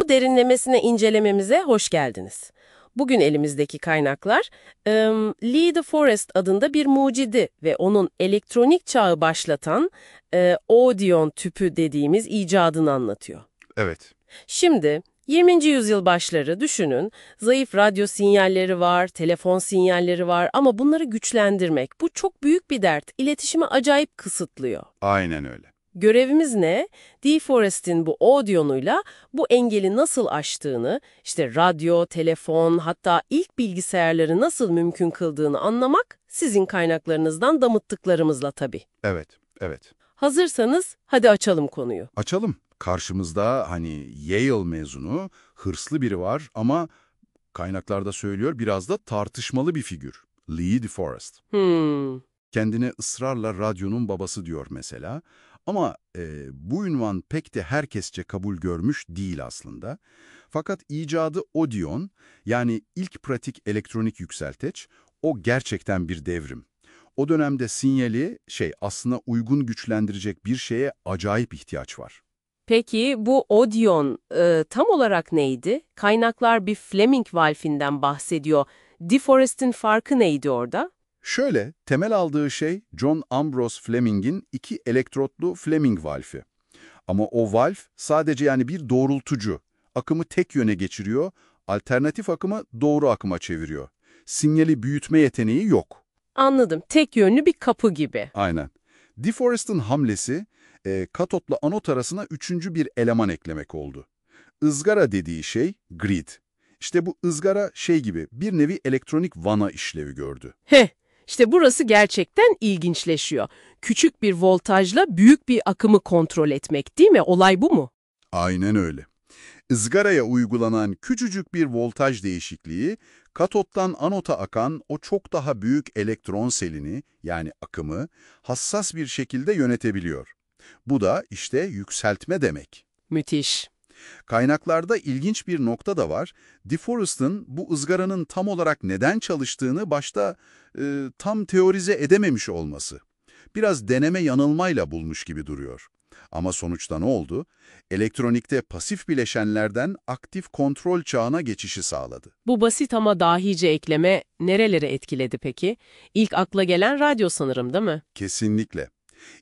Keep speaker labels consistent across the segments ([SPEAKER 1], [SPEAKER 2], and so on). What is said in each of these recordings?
[SPEAKER 1] Bu derinlemesine incelememize hoş geldiniz. Bugün elimizdeki kaynaklar Lee De Forest adında bir mucidi ve onun elektronik çağı başlatan Odeon tüpü dediğimiz icadını anlatıyor.
[SPEAKER 2] Evet,
[SPEAKER 1] Şimdi 20. yüzyıl başları düşünün, zayıf radyo sinyalleri var, telefon sinyalleri var ama bunları güçlendirmek bu çok büyük bir dert, iletişimi acayip kısıtlıyor.
[SPEAKER 2] aynen öyle.
[SPEAKER 1] Görevimiz ne? DeForest'in bu Odeon'uyla bu engeli nasıl aştığını, işte radyo, telefon, hatta ilk bilgisayarları nasıl mümkün kıldığını anlamak sizin kaynaklarınızdan damıttıklarımızla tabii.
[SPEAKER 2] Evet, evet.
[SPEAKER 1] Hazırsanız hadi açalım konuyu.
[SPEAKER 2] Açalım. Karşımızda Yale mezunu, hırslı biri var ama kaynaklarda söylüyor biraz da tartışmalı bir figür. Lee De Forest. Kendine ısrarla radyonun babası diyor mesela. Ama bu ünvan pek de herkesçe kabul görmüş değil aslında. Fakat icadı Odeon, yani ilk pratik elektronik yükselteç, o gerçekten bir devrim. O dönemde sinyali aslında uygun güçlendirecek bir şeye acayip ihtiyaç var.
[SPEAKER 1] Peki bu Odeon tam olarak neydi? Kaynaklar bir Fleming valfinden bahsediyor. DeForest'in farkı neydi orada?
[SPEAKER 2] Şöyle, temel aldığı şey John Ambrose Fleming'in iki elektrotlu Fleming valfi. Ama o valf sadece bir doğrultucu. Akımı tek yöne geçiriyor, alternatif akımı doğru akıma çeviriyor. Sinyali büyütme yeteneği yok.
[SPEAKER 1] Anladım. Tek yönlü bir kapı gibi.
[SPEAKER 2] Aynen. DeForest'ın hamlesi, katotla anot arasına üçüncü bir eleman eklemek oldu. Izgara dediği şey grid. İşte bu ızgara gibi bir nevi elektronik vana işlevi gördü.
[SPEAKER 1] Heh, işte burası gerçekten ilginçleşiyor. Küçük bir voltajla büyük bir akımı kontrol etmek, değil mi? Olay bu mu?
[SPEAKER 2] Aynen öyle. Izgaraya uygulanan küçücük bir voltaj değişikliği, katottan anota akan o çok daha büyük elektron selini, yani akımı, hassas bir şekilde yönetebiliyor. Bu da işte yükseltme demek.
[SPEAKER 1] Müthiş.
[SPEAKER 2] Kaynaklarda ilginç bir nokta da var. DeForest'ın bu ızgaranın tam olarak neden çalıştığını başta tam teorize edememiş olması. Biraz deneme yanılmayla bulmuş gibi duruyor. Ama sonuçta ne oldu? Elektronikte pasif bileşenlerden aktif kontrol çağına geçişi sağladı.
[SPEAKER 1] Bu basit ama dahice ekleme nerelere etkiledi peki? İlk akla gelen radyo sanırım, değil mi?
[SPEAKER 2] Kesinlikle.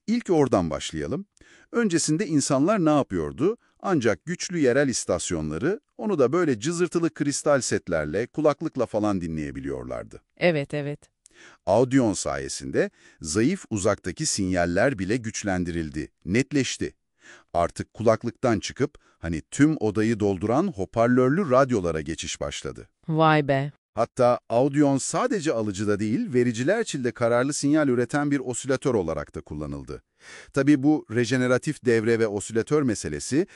[SPEAKER 2] İlk oradan başlayalım. Öncesinde insanlar ne yapıyordu? Ancak güçlü yerel istasyonları, onu da böyle cızırtılı kristal setlerle, kulaklıkla falan dinleyebiliyorlardı.
[SPEAKER 1] Evet, evet.
[SPEAKER 2] Audion sayesinde zayıf uzaktaki sinyaller bile güçlendirildi, netleşti. Artık kulaklıktan çıkıp tüm odayı dolduran hoparlörlü radyolara geçiş başladı.
[SPEAKER 1] Vay be.
[SPEAKER 2] Hatta Audion sadece alıcıda değil, vericiler çilde kararlı sinyal üreten bir osilatör olarak da kullanıldı. Tabii bu rejeneratif devre ve osilatör meselesi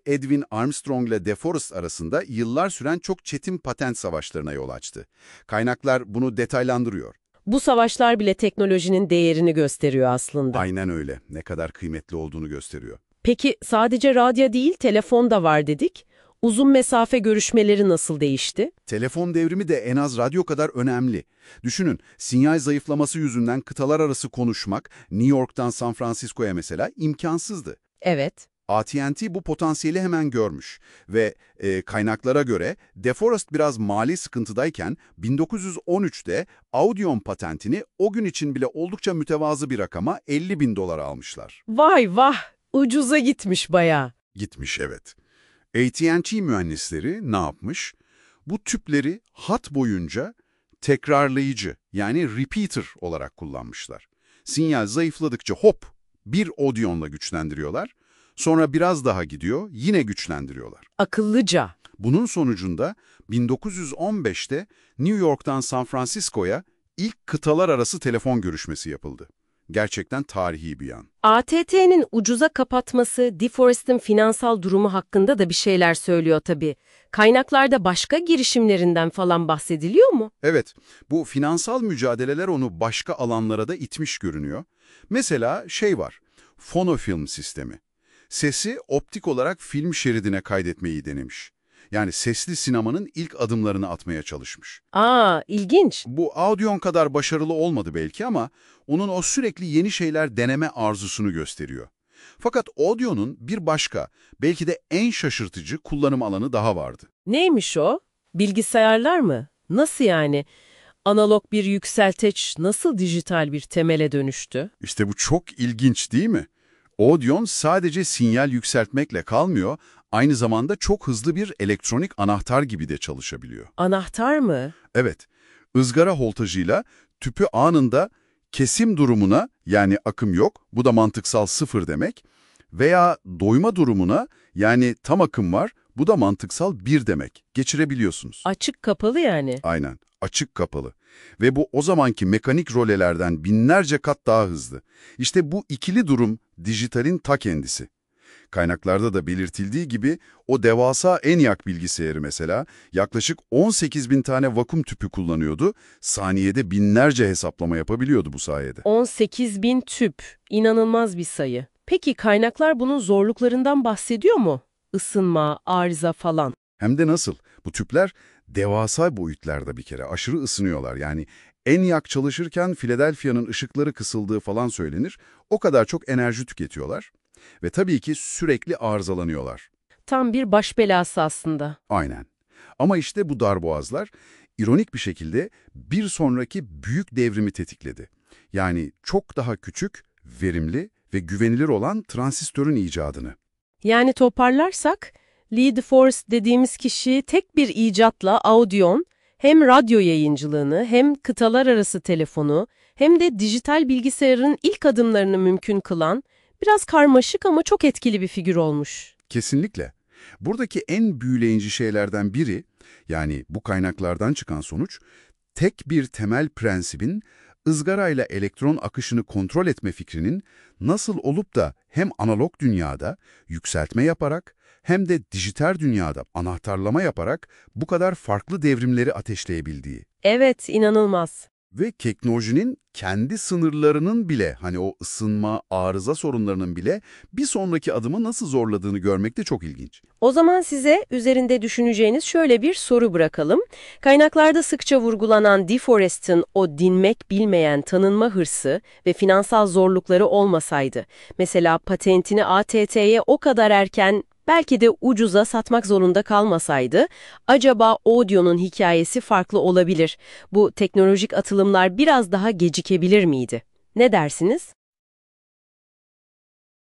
[SPEAKER 2] Edwin Armstrong ile DeForest arasında yıllar süren çok çetin patent savaşlarına yol açtı. Kaynaklar bunu detaylandırıyor.
[SPEAKER 1] Bu savaşlar bile teknolojinin değerini gösteriyor aslında.
[SPEAKER 2] Aynen öyle. Ne kadar kıymetli olduğunu gösteriyor.
[SPEAKER 1] Peki sadece radyo değil, telefon da var dedik. Uzun mesafe görüşmeleri nasıl değişti?
[SPEAKER 2] Telefon devrimi de en az radyo kadar önemli. Düşünün, sinyal zayıflaması yüzünden kıtalar arası konuşmak, New York'tan San Francisco'ya mesela imkansızdı.
[SPEAKER 1] Evet.
[SPEAKER 2] AT&T bu potansiyeli hemen görmüş ve kaynaklara göre DeForest biraz mali sıkıntıdayken 1913'te Audion patentini o gün için bile oldukça mütevazı bir rakama $50.000 almışlar.
[SPEAKER 1] Vay vah, ucuza gitmiş bayağı.
[SPEAKER 2] Gitmiş, evet. AT&T mühendisleri ne yapmış? Bu tüpleri hat boyunca tekrarlayıcı, yani repeater olarak kullanmışlar. Sinyal zayıfladıkça hop bir Odeon'la güçlendiriyorlar. Sonra biraz daha gidiyor, yine güçlendiriyorlar.
[SPEAKER 1] Akıllıca.
[SPEAKER 2] Bunun sonucunda 1915'te New York'tan San Francisco'ya ilk kıtalar arası telefon görüşmesi yapıldı. Gerçekten tarihi bir an.
[SPEAKER 1] AT&T'nin ucuza kapatması, DeForest'in finansal durumu hakkında da bir şeyler söylüyor tabii. Kaynaklarda başka girişimlerinden falan bahsediliyor mu?
[SPEAKER 2] Evet, bu finansal mücadeleler onu başka alanlara da itmiş görünüyor. Mesela var, fonofilm sistemi. Sesi optik olarak film şeridine kaydetmeyi denemiş. Yani sesli sinemanın ilk adımlarını atmaya çalışmış.
[SPEAKER 1] Aa, ilginç.
[SPEAKER 2] Bu Audion kadar başarılı olmadı belki ama onun o sürekli yeni şeyler deneme arzusunu gösteriyor. Fakat Audio'nun bir başka, belki de en şaşırtıcı kullanım alanı daha vardı.
[SPEAKER 1] Neymiş o? Bilgisayarlar mı? Nasıl yani? Analog bir yükselteç nasıl dijital bir temele dönüştü?
[SPEAKER 2] İşte bu çok ilginç değil mi? Audio'n sadece sinyal yükseltmekle kalmıyor, aynı zamanda çok hızlı bir elektronik anahtar gibi de çalışabiliyor.
[SPEAKER 1] Anahtar mı?
[SPEAKER 2] Evet, ızgara voltajıyla tüpü anında kesim durumuna, yani akım yok, bu da mantıksal sıfır demek, veya doyma durumuna, yani tam akım var, bu da mantıksal bir demek, geçirebiliyorsunuz.
[SPEAKER 1] Açık kapalı yani.
[SPEAKER 2] Aynen, açık kapalı. Ve bu o zamanki mekanik rolelerden binlerce kat daha hızlı. İşte bu ikili durum dijitalin ta kendisi. Kaynaklarda da belirtildiği gibi o devasa ENIAC bilgisayarı mesela yaklaşık 18.000 tane vakum tüpü kullanıyordu. Saniyede binlerce hesaplama yapabiliyordu bu sayede.
[SPEAKER 1] 18.000 tüp. İnanılmaz bir sayı. Peki kaynaklar bunun zorluklarından bahsediyor mu? Isınma, arıza falan.
[SPEAKER 2] Hem de nasıl? Bu tüpler devasa boyutlarda bir kere aşırı ısınıyorlar. Yani ENIAC çalışırken Philadelphia'nın ışıkları kısıldığı falan söylenir. O kadar çok enerji tüketiyorlar. Ve tabii ki sürekli arızalanıyorlar.
[SPEAKER 1] Tam bir baş belası aslında.
[SPEAKER 2] Aynen. Ama işte bu darboğazlar ironik bir şekilde bir sonraki büyük devrimi tetikledi. Yani çok daha küçük, verimli ve güvenilir olan transistörün icadını.
[SPEAKER 1] Yani toparlarsak, Lee DeForest dediğimiz kişi tek bir icatla Audio'n hem radyo yayıncılığını hem kıtalar arası telefonu hem de dijital bilgisayarın ilk adımlarını mümkün kılan biraz karmaşık ama çok etkili bir figür olmuş.
[SPEAKER 2] Kesinlikle. Buradaki en büyüleyici şeylerden biri, yani bu kaynaklardan çıkan sonuç, tek bir temel prensibin ızgarayla elektron akışını kontrol etme fikrinin nasıl olup da hem analog dünyada yükseltme yaparak hem de dijital dünyada anahtarlama yaparak bu kadar farklı devrimleri ateşleyebildiği.
[SPEAKER 1] Evet, inanılmaz.
[SPEAKER 2] Ve teknolojinin kendi sınırlarının bile, hani o ısınma, arıza sorunlarının bile bir sonraki adımı nasıl zorladığını görmek de çok ilginç.
[SPEAKER 1] O zaman size üzerinde düşüneceğiniz şöyle bir soru bırakalım. Kaynaklarda sıkça vurgulanan DeForest'in o dinmek bilmeyen tanınma hırsı ve finansal zorlukları olmasaydı, mesela patentini AT&T'ye o kadar erken belki de ucuza satmak zorunda kalmasaydı, acaba Audio'nun hikayesi farklı olabilir. Bu teknolojik atılımlar biraz daha gecikebilir miydi? Ne dersiniz?